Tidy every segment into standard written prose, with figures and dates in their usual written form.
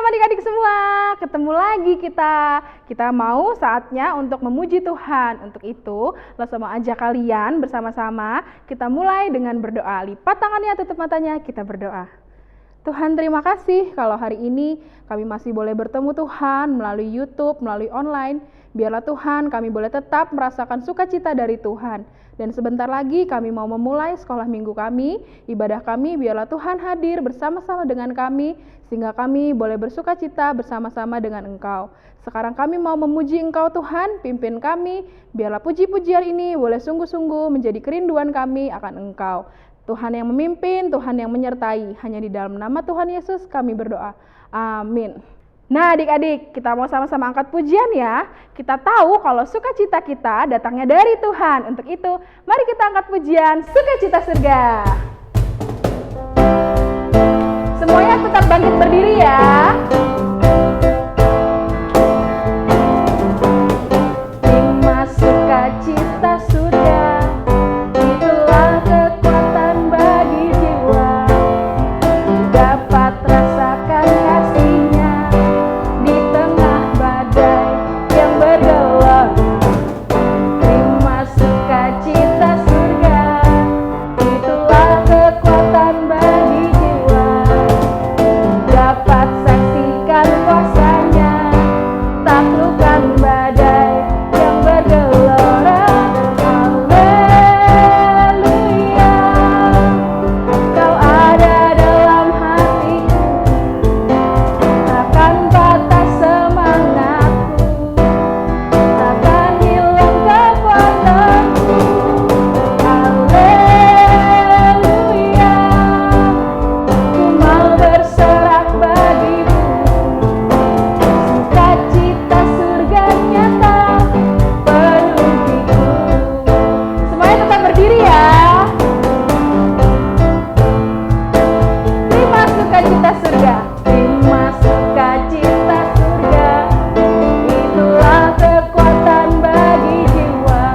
adik-adik semua, ketemu lagi kita. Kita mau saatnya untuk memuji Tuhan. Untuk itu, Lasa mau ajak kalian bersama-sama kita mulai dengan berdoa. Lipat tangannya, tutup matanya, kita berdoa. Tuhan, terima kasih kalau hari ini kami masih boleh bertemu Tuhan melalui YouTube, melalui online. Biarlah Tuhan kami boleh tetap merasakan sukacita dari Tuhan. Dan sebentar lagi kami mau memulai sekolah minggu kami, ibadah kami, biarlah Tuhan hadir bersama-sama dengan kami, sehingga kami boleh bersukacita bersama-sama dengan Engkau. Sekarang kami mau memuji Engkau Tuhan, pimpin kami, biarlah puji-pujian ini boleh sungguh-sungguh menjadi kerinduan kami akan Engkau. Tuhan yang memimpin, Tuhan yang menyertai, hanya di dalam nama Tuhan Yesus kami berdoa. Amin. Nah adik-adik, kita mau sama-sama angkat pujian ya. Kita tahu kalau sukacita kita datangnya dari Tuhan. Untuk itu, mari kita angkat pujian Sukacita Surga. Semuanya tetap bangkit berdiri ya. Terima sukacita surga, itulah kekuatan bagi jiwa. Dapat rasakan kasih-Nya di tengah badai yang bergelap. Terima sukacita surga, itulah kekuatan bagi jiwa. Dapat saksikan kuasa-Nya, taklukkan badai yang bergelora. Haleluya, Kau ada dalam hatiku, takkan patah semangatku, takkan hilang kekuatanku. Haleluya, ku mau berserah bagimu. Sukacita surga nyata penuhiku. Semuanya tetap berdiri ya. Terima sukacita surga, terima sukacita surga, itulah kekuatan bagi jiwa.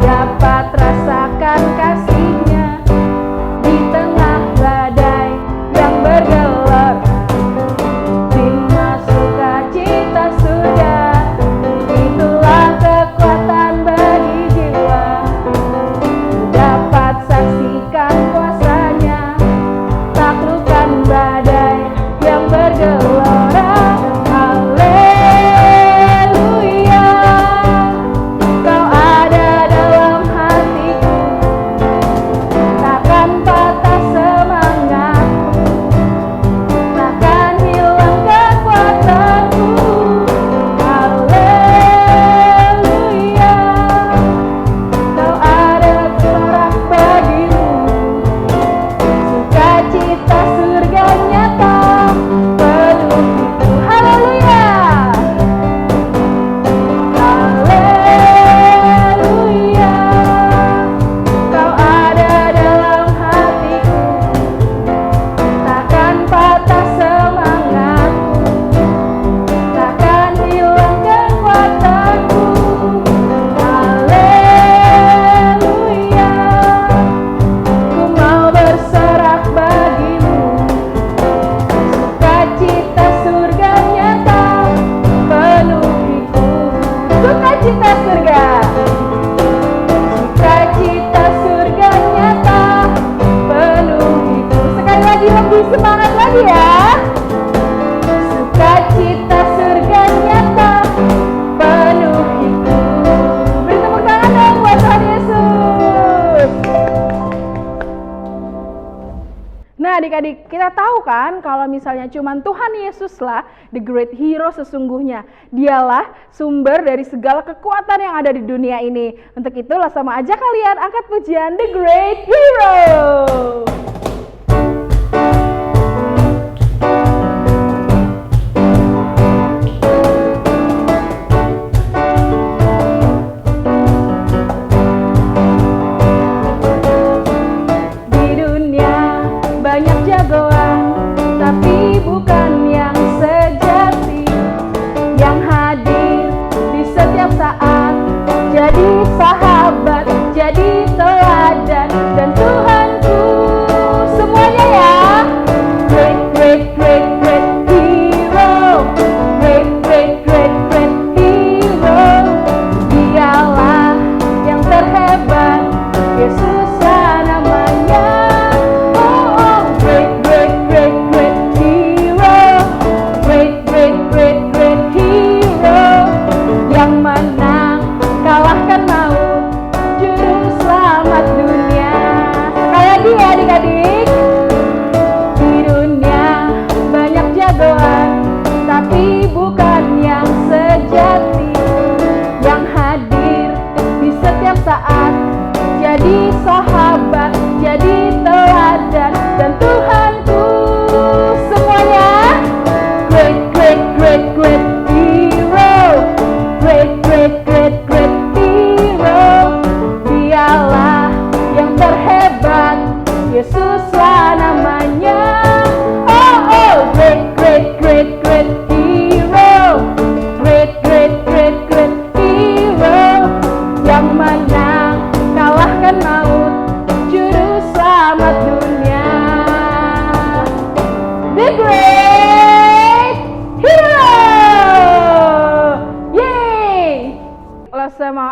Dapat rasakan kasih-Nya di tengah badai yang bergelap. Terima sukacita surga, itulah kekuatan bagi jiwa. Dapat saksikan kuasa-Nya, taklukkan badai yang bergelora. Haleluya, Kau ada dalam hatiku, takkan patah semangatku, takkan hilang kekuatanku. Haleluya, Kau ada berserah bagimu. Sukacita surga nyata penuhiku. Haleluya, haleluya, Kau ada dalam hatiku, takkan patah semangatku, takkan hilang kekuatanku. Haleluya, ku mau berserah bagimu. Sukacita surga nyata penuhiku. Sukacita surga, sukacita surga nyata penuhiku. Sekali lagi, lebih semangat lagi ya. Sukacita surga nyata penuhiku. Beri tepuk tangan dong buat Tuhan Yesus. Nah adik-adik, kita tahu kan kalau misalnya cuman Tuhan Yesuslah the great hero sesungguhnya. Dialah sumber dari segala kekuatan yang ada di dunia ini. Untuk itu sama aja kalian angkat pujian the great hero. Di dunia banyak jagoan, tapi bukan yang sejati, yang hadir di setiap saat, jadi sahabat, jadi teladan, dan Tuhanku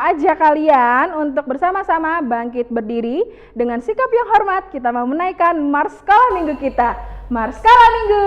ajak kalian untuk bersama-sama bangkit berdiri dengan sikap yang hormat. Kita mau menaikkan Mars Sekolah Minggu kita. Mars Sekolah Minggu.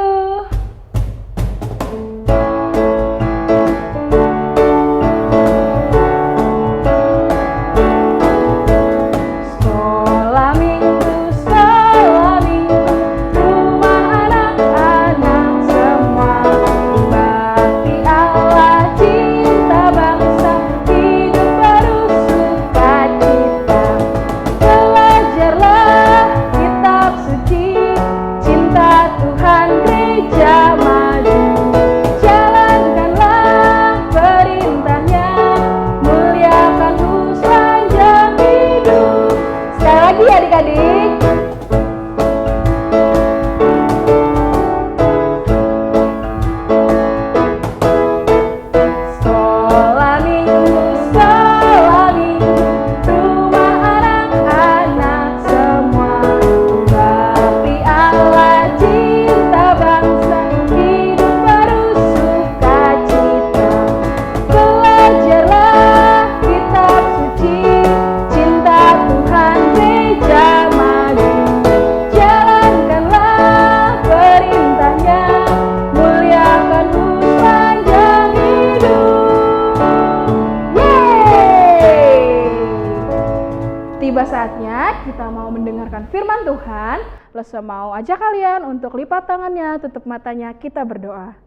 Tiba saatnya kita mau mendengarkan firman Tuhan. Lesa mau ajak kalian untuk lipat tangannya, tutup matanya, kita berdoa.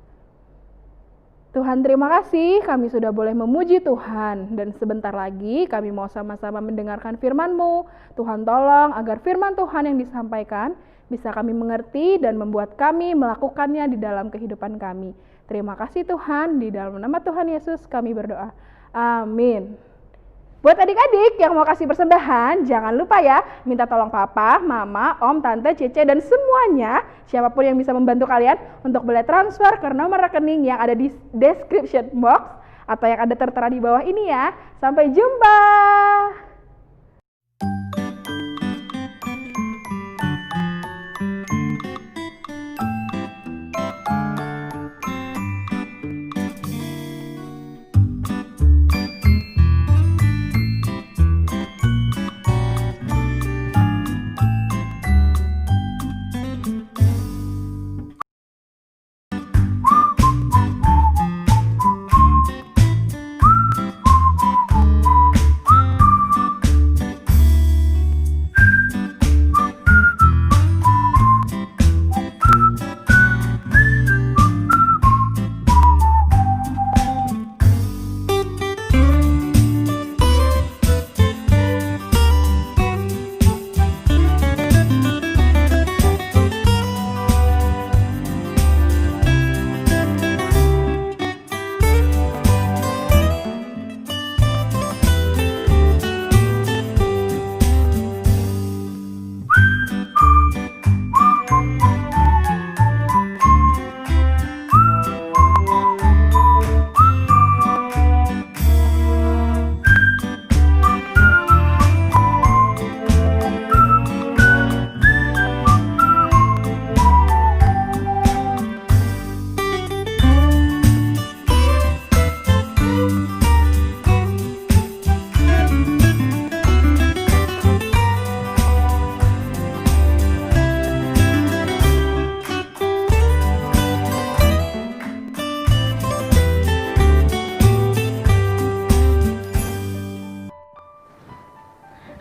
Tuhan, terima kasih kami sudah boleh memuji Tuhan. Dan sebentar lagi kami mau sama-sama mendengarkan firman-Mu. Tuhan tolong agar firman Tuhan yang disampaikan bisa kami mengerti dan membuat kami melakukannya di dalam kehidupan kami. Terima kasih Tuhan, di dalam nama Tuhan Yesus kami berdoa. Amin. Buat adik-adik yang mau kasih persembahan, jangan lupa ya, minta tolong papa, mama, om, tante, cece, dan semuanya, siapapun yang bisa membantu kalian untuk boleh transfer ke nomor rekening yang ada di description box atau yang ada tertera di bawah ini ya. Sampai jumpa!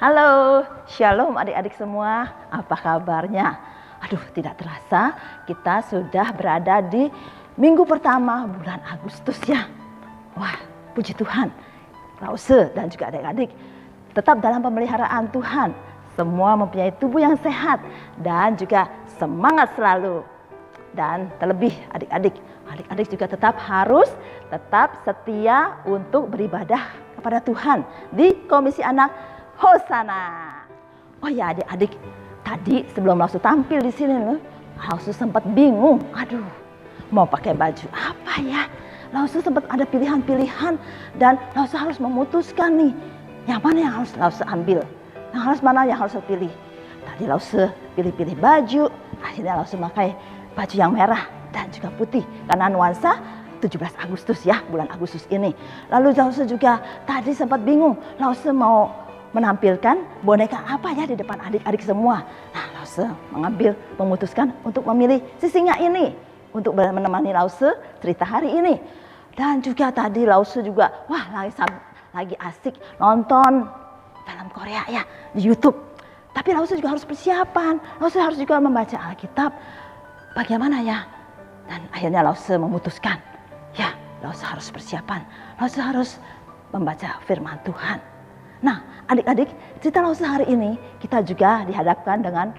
Halo, shalom adik-adik semua, apa kabarnya? Aduh, tidak terasa kita sudah berada di minggu pertama bulan Agustus ya. Wah, puji Tuhan, Lause dan juga adik-adik tetap dalam pemeliharaan Tuhan. Semua mempunyai tubuh yang sehat dan juga semangat selalu. Dan terlebih adik-adik juga tetap setia untuk beribadah kepada Tuhan di Komisi Anak Hosana. Oh ya adik-adik, tadi sebelum Lausu tampil di sini loh, Lausu sempat bingung. Aduh, mau pakai baju apa ya? Lausu sempat ada pilihan-pilihan dan Lausu harus memutuskan nih, yang mana yang harus Lausu ambil, mana yang harus pilih. Tadi Lausu pilih-pilih baju, akhirnya Lausu pakai baju yang merah dan juga putih karena nuansa 17 Agustus ya, bulan Agustus ini. Lalu Lause juga tadi sempat bingung, Lause mau menampilkan boneka apa ya di depan adik-adik semua. Nah, Lause memutuskan untuk memilih si singa ini untuk menemani Lause cerita hari ini. Dan juga tadi Lause juga lagi asik nonton film Korea ya di YouTube. Tapi Lause juga harus persiapan, Lause harus juga membaca Alkitab. Bagaimana ya? Dan akhirnya Lause memutuskan, ya Lause harus persiapan, Lause harus membaca firman Tuhan. Nah, adik-adik, cerita Lause hari ini kita juga dihadapkan dengan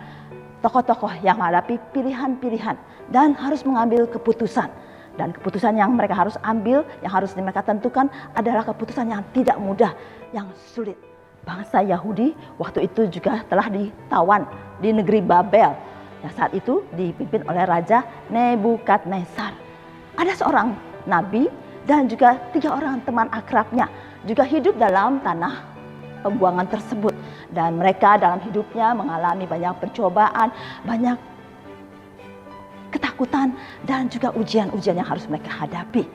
tokoh-tokoh yang menghadapi pilihan-pilihan dan harus mengambil keputusan. Dan keputusan yang mereka harus ambil, yang harus mereka tentukan adalah keputusan yang tidak mudah, yang sulit. Bangsa Yahudi waktu itu juga telah ditawan di negeri Babel, yang saat itu dipimpin oleh Raja Nebukadnezar. Ada seorang nabi dan juga 3 orang teman akrabnya juga hidup dalam tanah pembuangan tersebut. Dan mereka dalam hidupnya mengalami banyak percobaan, banyak ketakutan dan juga ujian-ujian yang harus mereka hadapi.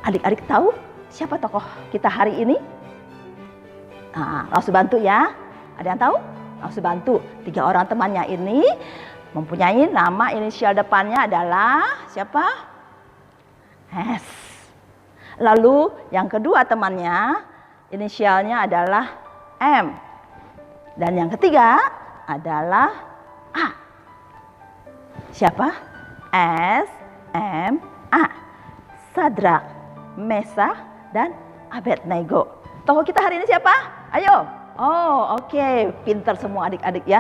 Adik-adik tahu siapa tokoh kita hari ini? Nah, Lause bantu ya. Ada yang tahu? Lause bantu. 3 orang temannya ini mempunyai nama inisial depannya adalah siapa? S. Lalu yang kedua temannya inisialnya adalah M. Dan yang ketiga adalah A. Siapa? S, M, A. Sadrak, Mesakh, dan Abednego. Tokoh kita hari ini siapa? Ayo. Oh, oke. Pintar semua adik-adik ya.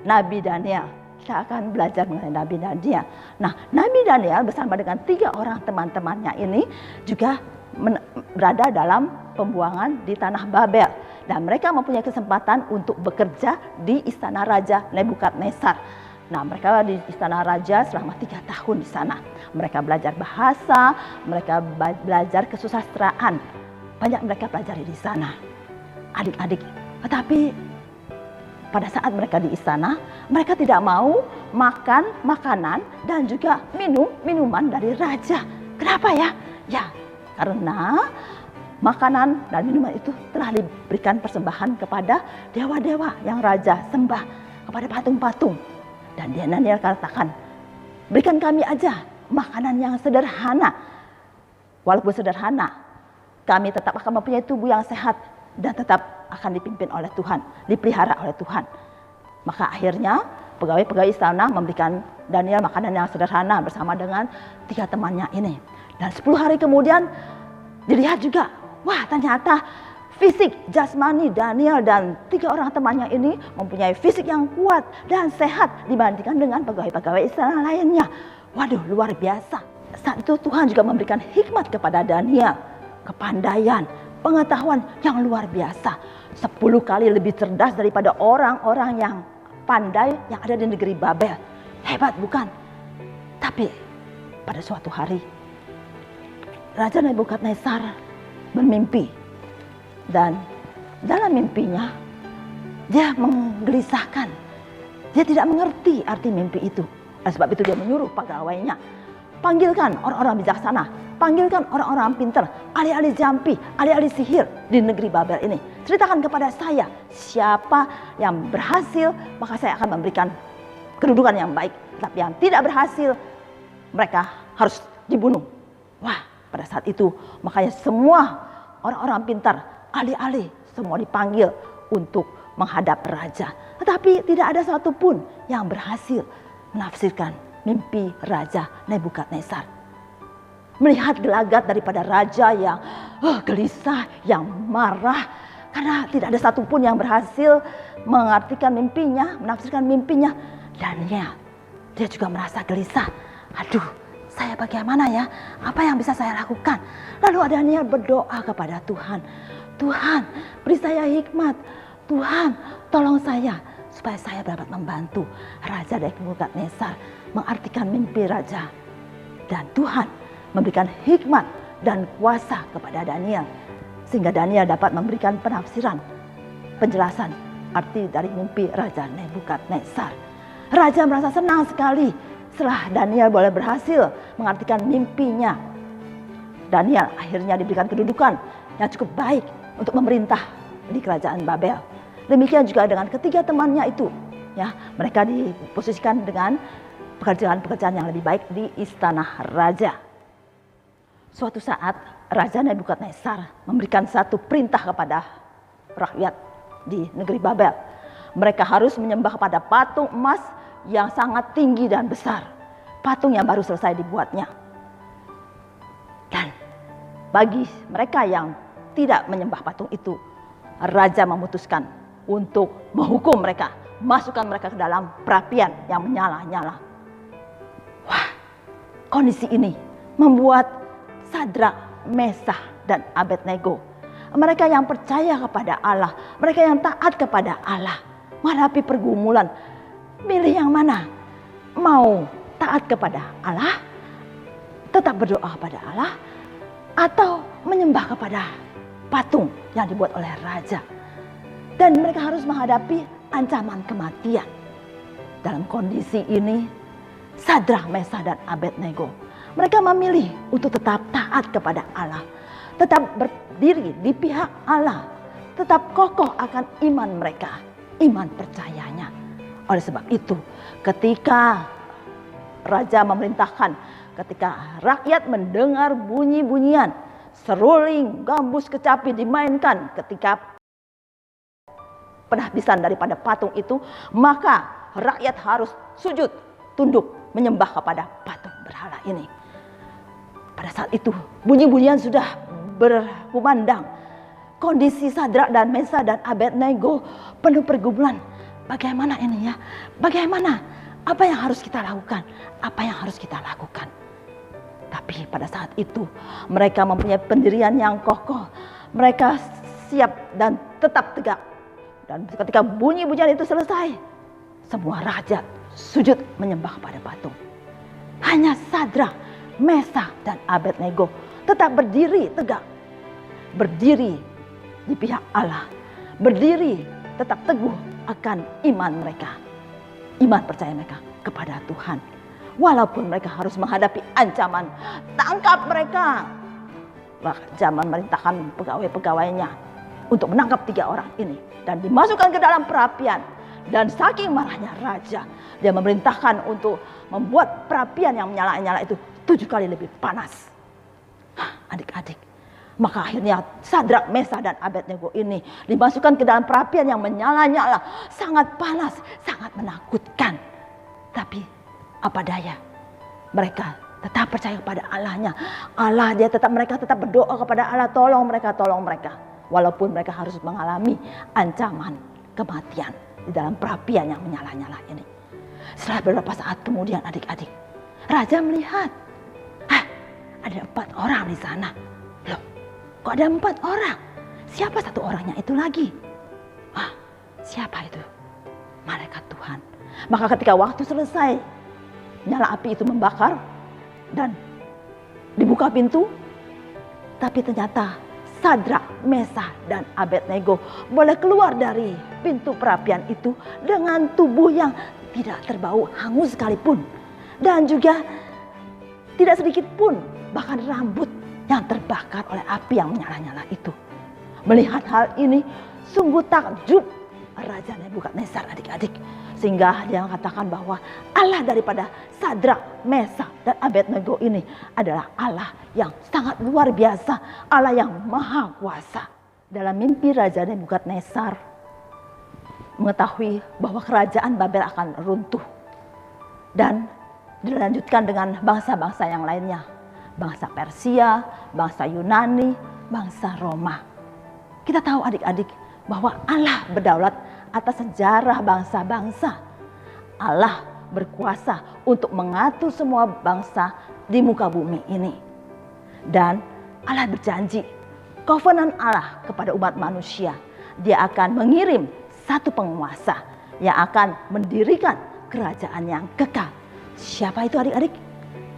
Nabi Daniel. Kita akan belajar mengenai Nabi Daniel. Nah, Nabi Daniel bersama dengan 3 orang teman-temannya ini juga berada dalam pembuangan di tanah Babel. Dan mereka mempunyai kesempatan untuk bekerja di istana Raja Nebukadnezar. Nah, mereka di istana raja selama 3 tahun di sana. Mereka belajar bahasa, mereka belajar kesusastraan. Banyak mereka pelajari di sana. Adik-adik, tetapi pada saat mereka di istana, mereka tidak mau makan makanan dan juga minum minuman dari raja. Kenapa ya? Ya, karena makanan dan minuman itu telah diberikan persembahan kepada dewa-dewa yang raja sembah, kepada patung-patung. Dan Daniel katakan, berikan kami aja makanan yang sederhana. Walaupun sederhana, kami tetap akan mempunyai tubuh yang sehat dan tetap akan dipimpin oleh Tuhan, dipelihara oleh Tuhan. Maka akhirnya pegawai-pegawai istana memberikan Daniel makanan yang sederhana bersama dengan 3 temannya ini. Dan 10 hari kemudian dilihat juga, wah ternyata fisik jasmani Daniel dan 3 orang temannya ini mempunyai fisik yang kuat dan sehat dibandingkan dengan pegawai-pegawai istana lainnya. Waduh, luar biasa. Saat itu Tuhan juga memberikan hikmat kepada Daniel, kepandaian, pengetahuan yang luar biasa. 10 kali lebih cerdas daripada orang-orang yang pandai yang ada di negeri Babel. Hebat bukan? Tapi pada suatu hari Raja Nebukadnezar bermimpi. Dan dalam mimpinya dia menggelisahkan. Dia tidak mengerti arti mimpi itu. Oleh sebab itu dia menyuruh pegawainya, panggilkan orang-orang bijaksana, panggilkan orang-orang pintar, ahli-ahli jampi, ahli-ahli sihir di negeri Babel ini. Ceritakan kepada saya siapa yang berhasil, maka saya akan memberikan kedudukan yang baik. Tapi yang tidak berhasil, mereka harus dibunuh. Wah, pada saat itu makanya semua orang-orang pintar, ahli-ahli semua dipanggil untuk menghadap raja. Tetapi tidak ada satupun yang berhasil menafsirkan mimpi Raja Nebukadnezar. Melihat gelagat daripada raja yang gelisah, yang marah, karena tidak ada satupun yang berhasil mengartikan mimpinya, menafsirkan mimpinya. Daniel, dia juga merasa gelisah. Aduh, saya bagaimana ya? Apa yang bisa saya lakukan? Lalu Daniel berdoa kepada Tuhan. Tuhan, beri saya hikmat. Tuhan, tolong saya supaya saya dapat membantu Raja Nebukadnezar mengartikan mimpi raja. Dan Tuhan memberikan hikmat dan kuasa kepada Daniel sehingga Daniel dapat memberikan penafsiran, penjelasan arti dari mimpi Raja Nebukadnezar. Raja merasa senang sekali setelah Daniel boleh berhasil mengartikan mimpinya. Daniel akhirnya diberikan kedudukan yang cukup baik untuk memerintah di kerajaan Babel. Demikian juga dengan ketiga temannya itu, ya, mereka diposisikan dengan pekerjaan-pekerjaan yang lebih baik di istana raja. Suatu saat Raja Nebukadnezar memberikan satu perintah kepada rakyat di negeri Babel. Mereka harus menyembah kepada patung emas yang sangat tinggi dan besar. Patung yang baru selesai dibuatnya. Dan bagi mereka yang tidak menyembah patung itu, Raja memutuskan untuk menghukum mereka, masukkan mereka ke dalam perapian yang menyala-nyala. Wah, kondisi ini membuat Sadrak, Mesah, dan Abednego, mereka yang percaya kepada Allah, mereka yang taat kepada Allah, menghadapi pergumulan. Milih yang mana? Mau taat kepada Allah, tetap berdoa kepada Allah, atau menyembah kepada patung yang dibuat oleh raja. Dan mereka harus menghadapi ancaman kematian. Dalam kondisi ini, Sadrak, Mesah, dan Abednego, mereka memilih untuk tetap taat kepada Allah, tetap berdiri di pihak Allah, tetap kokoh akan iman mereka, iman percayanya. Oleh sebab itu, ketika raja memerintahkan, ketika rakyat mendengar bunyi-bunyian, seruling, gambus, kecapi dimainkan ketika penahbisan daripada patung itu, maka rakyat harus sujud, tunduk, menyembah kepada patung berhala ini. Pada saat itu bunyi-bunyian sudah berkumandang. Kondisi Sadrak dan Mesah dan Abednego penuh pergumulan. Bagaimana ini ya? Bagaimana? Apa yang harus kita lakukan? Apa yang harus kita lakukan? Tapi pada saat itu mereka mempunyai pendirian yang kokoh. Mereka siap dan tetap tegak. Dan ketika bunyi-bunyian itu selesai, semua raja sujud menyembah kepada patung. Hanya Sadrak, Mesah, dan Abednego tetap berdiri tegak. Berdiri di pihak Allah. Berdiri tetap teguh akan iman mereka. Iman percaya mereka kepada Tuhan. Walaupun mereka harus menghadapi ancaman, tangkap mereka. Raja memerintahkan pegawai-pegawainya untuk menangkap 3 orang ini dan dimasukkan ke dalam perapian. Dan saking marahnya raja, dia memerintahkan untuk membuat perapian yang menyala-nyala itu 7 kali lebih panas. Adik-adik, maka akhirnya Sadrak, Mesah, dan Abednego ini dimasukkan ke dalam perapian yang menyala-nyala, sangat panas, sangat menakutkan. Tapi apa daya, mereka tetap percaya kepada Allahnya. Mereka tetap berdoa kepada Allah, tolong mereka. Walaupun mereka harus mengalami ancaman kematian di dalam perapian yang menyala-nyala ini. Setelah beberapa saat kemudian, adik-adik, raja melihat, ada 4 orang di sana. Loh, kok ada 4 orang? Siapa 1 orangnya itu lagi? Siapa itu? Malaikat Tuhan. Maka ketika waktu selesai, nyala api itu membakar dan dibuka pintu, tapi ternyata Sadrak, Mesah, dan Abednego boleh keluar dari pintu perapian itu dengan tubuh yang tidak terbau hangus sekalipun. Dan juga tidak sedikit pun bahkan rambut yang terbakar oleh api yang menyala-nyala itu. Melihat hal ini sungguh takjub Raja Nebukadnezar, adik-adik. Sehingga dia mengatakan bahwa Allah daripada Sadrak, Mesah, dan Abednego ini adalah Allah yang sangat luar biasa, Allah yang maha kuasa. Dalam mimpi Raja Nebukadnezar mengetahui bahwa kerajaan Babel akan runtuh dan dilanjutkan dengan bangsa-bangsa yang lainnya. Bangsa Persia, bangsa Yunani, bangsa Roma. Kita tahu adik-adik bahwa Allah berdaulat atas sejarah bangsa-bangsa. Allah berkuasa untuk mengatur semua bangsa di muka bumi ini. Dan Allah berjanji, covenant Allah kepada umat manusia, Dia akan mengirim satu penguasa yang akan mendirikan kerajaan yang kekal. Siapa itu adik-adik?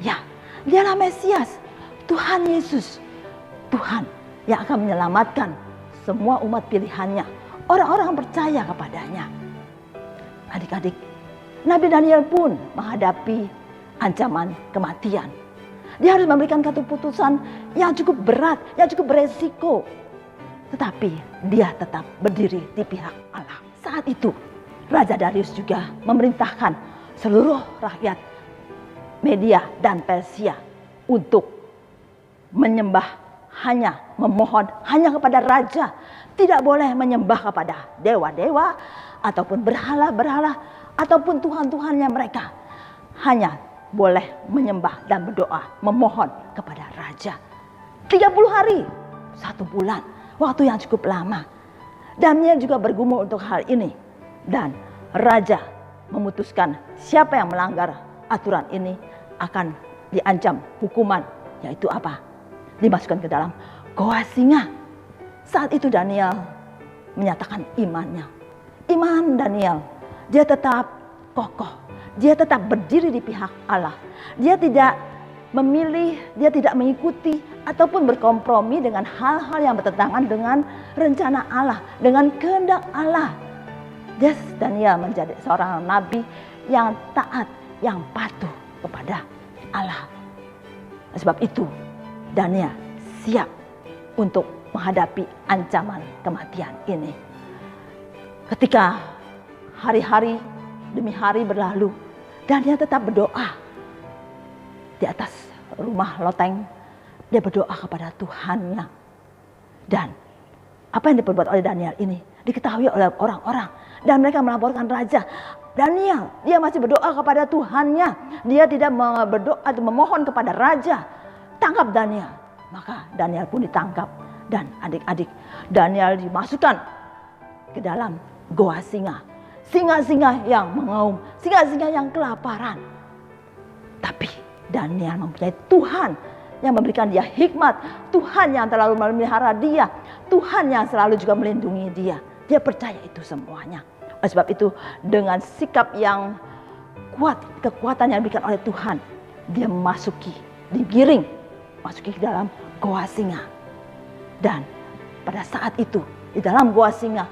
Ya, Dialah Mesias, Tuhan Yesus. Tuhan yang akan menyelamatkan semua umat pilihannya, orang-orang yang percaya kepadanya. Adik-adik, Nabi Daniel pun menghadapi ancaman kematian. Dia harus memberikan keputusan yang cukup berat, yang cukup beresiko. Tetapi dia tetap berdiri di pihak Allah. Saat itu Raja Darius juga memerintahkan seluruh rakyat Media dan Persia untuk menyembah, hanya memohon hanya kepada raja. Tidak boleh menyembah kepada dewa-dewa ataupun berhala-berhala ataupun tuhan-tuhannya mereka. Hanya boleh menyembah dan berdoa, memohon kepada raja. 30 hari, 1 bulan, waktu yang cukup lama. Daniel juga bergumul untuk hal ini. Dan raja memutuskan siapa yang melanggar aturan ini akan diancam hukuman, yaitu apa? Dimasukkan ke dalam goa singa. Saat itu Daniel menyatakan imannya. Iman Daniel, dia tetap kokoh. Dia tetap berdiri di pihak Allah. Dia tidak memilih, dia tidak mengikuti ataupun berkompromi dengan hal-hal yang bertentangan dengan rencana Allah, dengan kehendak Allah. Daniel menjadi seorang nabi yang taat, yang patuh kepada Allah. Sebab itu Daniel siap untuk menghadapi ancaman kematian ini. Ketika hari-hari demi hari berlalu, Daniel tetap berdoa di atas rumah loteng. Dia berdoa kepada Tuhannya. Dan apa yang diperbuat oleh Daniel ini diketahui oleh orang-orang. Dan mereka melaporkan raja. Daniel, dia masih berdoa kepada Tuhannya. Dia tidak berdoa atau memohon kepada raja. Tangkap Daniel. Maka Daniel pun ditangkap. Dan adik-adik, Daniel dimasukkan ke dalam goa singa. Singa-singa yang mengaum, singa-singa yang kelaparan. Tapi Daniel mempunyai Tuhan yang memberikan dia hikmat. Tuhan yang terlalu memelihara dia. Tuhan yang selalu juga melindungi dia. Dia percaya itu semuanya. Oleh sebab itu dengan sikap yang kuat, kekuatan yang diberikan oleh Tuhan, dia digiring, masuki ke dalam goa singa. Dan pada saat itu di dalam goa singa,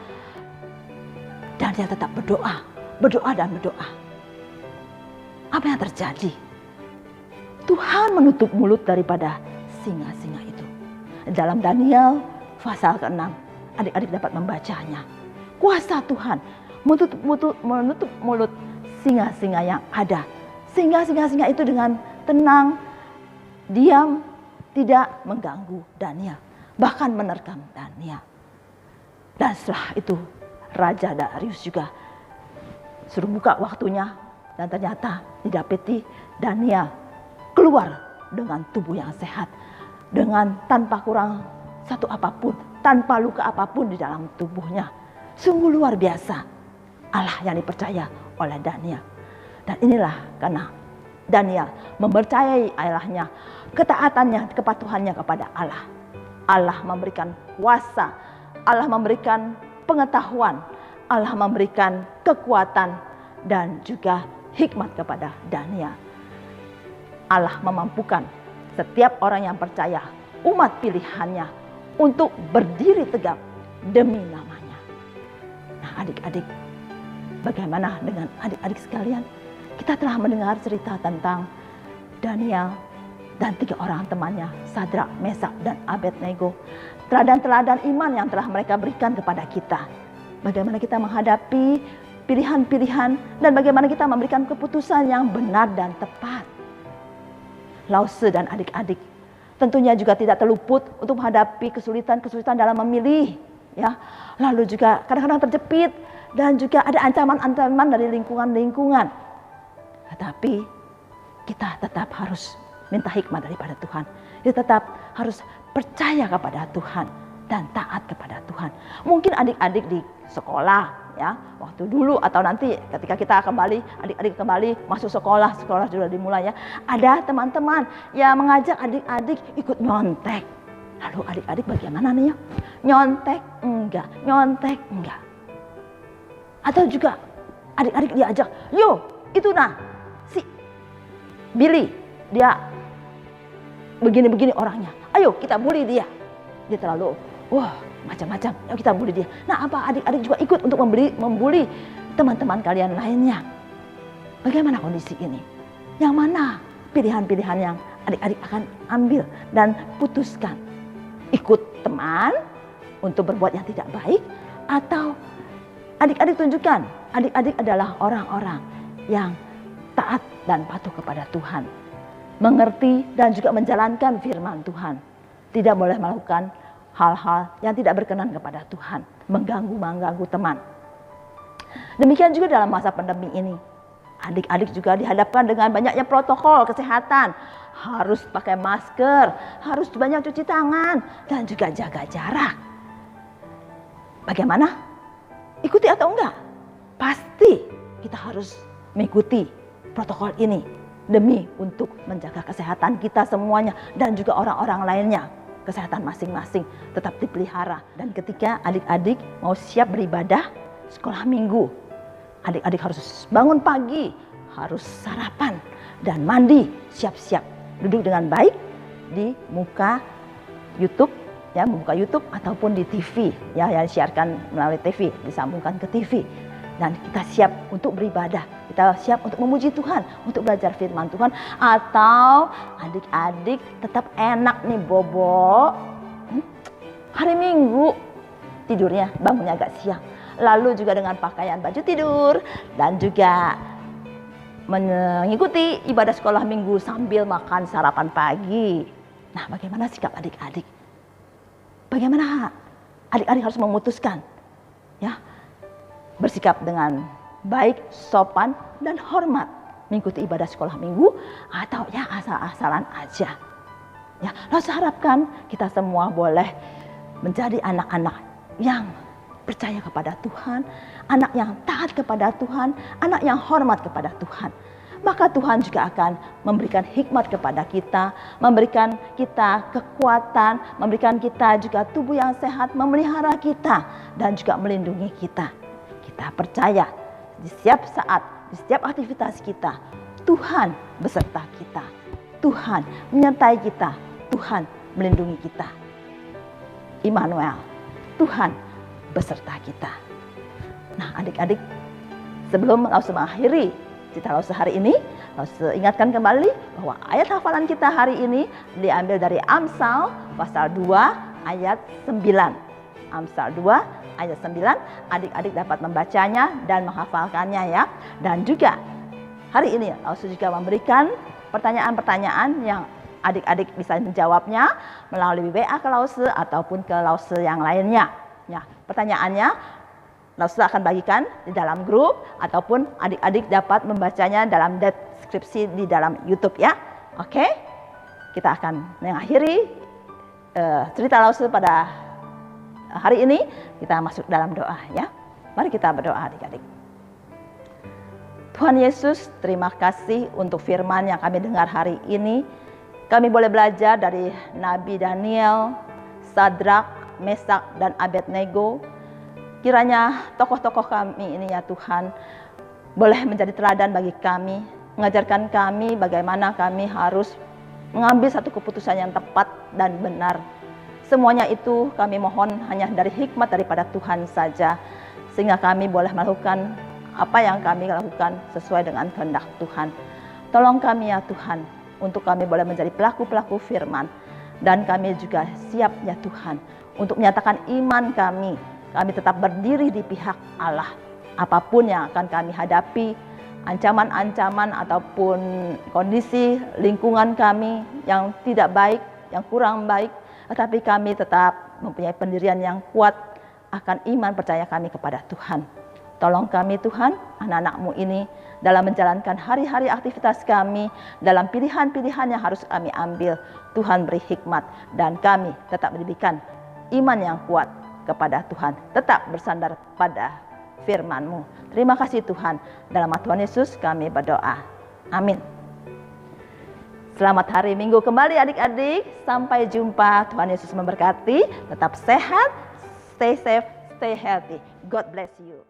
dan dia tetap berdoa dan berdoa. Apa yang terjadi? Tuhan menutup mulut daripada singa-singa itu. Dalam Daniel pasal ke-6, adik-adik dapat membacanya. Kuasa Tuhan menutup mulut singa-singa yang ada. Sehingga singa-singa itu dengan tenang, diam, tidak mengganggu Daniel. Bahkan menerkam Daniel. Dan setelah itu Raja Darius juga suruh buka waktunya. Dan ternyata didapati Daniel keluar dengan tubuh yang sehat. Dengan tanpa kurang satu apapun, tanpa luka apapun di dalam tubuhnya. Sungguh luar biasa Allah yang dipercaya oleh Daniel. Dan inilah karena Daniel mempercayai Allahnya, ketaatannya, kepatuhannya kepada Allah. Allah memberikan kuasa, Allah memberikan pengetahuan, Allah memberikan kekuatan dan juga hikmat kepada Daniel. Allah memampukan setiap orang yang percaya, umat pilihannya, untuk berdiri tegap demi namanya. Nah adik-adik, bagaimana dengan adik-adik sekalian? Kita telah mendengar cerita tentang Daniel dan 3 orang temannya, Sadrak, Mesak, dan Abednego. Teladan-teladan iman yang telah mereka berikan kepada kita. Bagaimana kita menghadapi pilihan-pilihan dan bagaimana kita memberikan keputusan yang benar dan tepat. Lause dan adik-adik tentunya juga tidak terluput untuk menghadapi kesulitan-kesulitan dalam memilih. Ya, lalu juga kadang-kadang terjepit dan juga ada ancaman-ancaman dari lingkungan-lingkungan. Tetapi kita tetap harus minta hikmat daripada Tuhan. Kita tetap harus percaya kepada Tuhan dan taat kepada Tuhan. Mungkin adik-adik di sekolah, ya, waktu dulu atau nanti ketika kita kembali, adik-adik kembali masuk sekolah sudah dimulai ya. Ada teman-teman yang mengajak adik-adik ikut nyontek. Lalu adik-adik bagaimana nih ya? Nyontek enggak. Atau juga adik-adik diajak, "Yo, itu nah si Billy, dia begini-begini orangnya. Ayo kita bully dia." Dia terlalu macam-macam. Ayo kita bully dia. Nah, apa adik-adik juga ikut untuk membuli teman-teman kalian lainnya? Bagaimana kondisi ini? Yang mana pilihan-pilihan yang adik-adik akan ambil dan putuskan. Ikut teman untuk berbuat yang tidak baik, atau adik-adik tunjukkan adik-adik adalah orang-orang yang taat dan patuh kepada Tuhan, mengerti dan juga menjalankan firman Tuhan, tidak boleh melakukan hal-hal yang tidak berkenan kepada Tuhan, mengganggu teman. Demikian juga dalam masa pandemi ini, adik-adik juga dihadapkan dengan banyaknya protokol kesehatan, harus pakai masker, harus banyak cuci tangan, dan juga jaga jarak. Bagaimana? Ikuti atau enggak? Pasti kita harus mengikuti protokol ini demi untuk menjaga kesehatan kita semuanya dan juga orang-orang lainnya. Kesehatan masing-masing tetap dipelihara. Dan ketika adik-adik mau siap beribadah sekolah minggu, adik-adik harus bangun pagi, harus sarapan dan mandi, siap-siap duduk dengan baik di muka YouTube, ya, membuka YouTube ataupun di TV, ya, yang disiarkan melalui TV, disambungkan ke TV. Dan kita siap untuk beribadah, kita siap untuk memuji Tuhan, untuk belajar firman Tuhan. Atau adik-adik tetap enak nih bobo, hari Minggu tidurnya, bangunnya agak siang, lalu juga dengan pakaian baju tidur dan juga mengikuti ibadah sekolah minggu sambil makan sarapan pagi. Nah, bagaimana sikap adik-adik? Bagaimana adik-adik harus memutuskan, ya, bersikap dengan baik, sopan, dan hormat mengikuti ibadah sekolah minggu, atau ya asal-asalan aja. Ya, lalu saya harapkan kita semua boleh menjadi anak-anak yang percaya kepada Tuhan, anak yang taat kepada Tuhan, anak yang hormat kepada Tuhan. Maka Tuhan juga akan memberikan hikmat kepada kita, memberikan kita kekuatan, memberikan kita juga tubuh yang sehat, memelihara kita, dan juga melindungi kita. Kita percaya di setiap saat, di setiap aktivitas kita, Tuhan beserta kita. Tuhan menyertai kita, Tuhan melindungi kita. Immanuel, Tuhan beserta kita. Nah, adik-adik, sebelum Lause mengakhiri cerita Lause hari ini, Lause ingatkan kembali bahwa ayat hafalan kita hari ini diambil dari Amsal pasal 2 ayat 9. Amsal 2 ayat 9, adik-adik dapat membacanya dan menghafalkannya, ya. Dan juga hari ini Lause juga memberikan pertanyaan-pertanyaan yang adik-adik bisa menjawabnya melalui WA ke Lause ataupun ke Lause yang lainnya. Ya, pertanyaannya Lause akan bagikan di dalam grup ataupun adik-adik dapat membacanya dalam deskripsi di dalam YouTube, ya. Oke, kita akan mengakhiri cerita Lause pada hari ini. Kita masuk dalam doa, ya. Mari kita berdoa, adik-adik. Tuhan Yesus, terima kasih untuk firman yang kami dengar hari ini. Kami boleh belajar dari Nabi Daniel, Sadrak, Mesak, dan Abednego. Kiranya tokoh-tokoh kami ini, ya Tuhan, boleh menjadi teladan bagi kami, mengajarkan kami bagaimana kami harus mengambil satu keputusan yang tepat dan benar. Semuanya itu kami mohon hanya dari hikmat daripada Tuhan saja, sehingga kami boleh melakukan apa yang kami lakukan sesuai dengan kehendak Tuhan. Tolong kami, ya Tuhan, untuk kami boleh menjadi pelaku-pelaku firman. Dan kami juga siap, ya Tuhan, untuk menyatakan iman kami. Kami tetap berdiri di pihak Allah. Apapun yang akan kami hadapi, ancaman-ancaman ataupun kondisi lingkungan kami yang tidak baik, yang kurang baik, tetapi kami tetap mempunyai pendirian yang kuat akan iman percaya kami kepada Tuhan. Tolong kami Tuhan, anak-anak-Mu ini dalam menjalankan hari-hari aktivitas kami, dalam pilihan-pilihan yang harus kami ambil. Tuhan beri hikmat dan kami tetap diberikan iman yang kuat kepada Tuhan, tetap bersandar pada firman-Mu. Terima kasih Tuhan, dalam nama Tuhan Yesus kami berdoa. Amin. Selamat hari Minggu kembali adik-adik. Sampai jumpa. Tuhan Yesus memberkati. Tetap sehat, stay safe, stay healthy. God bless you.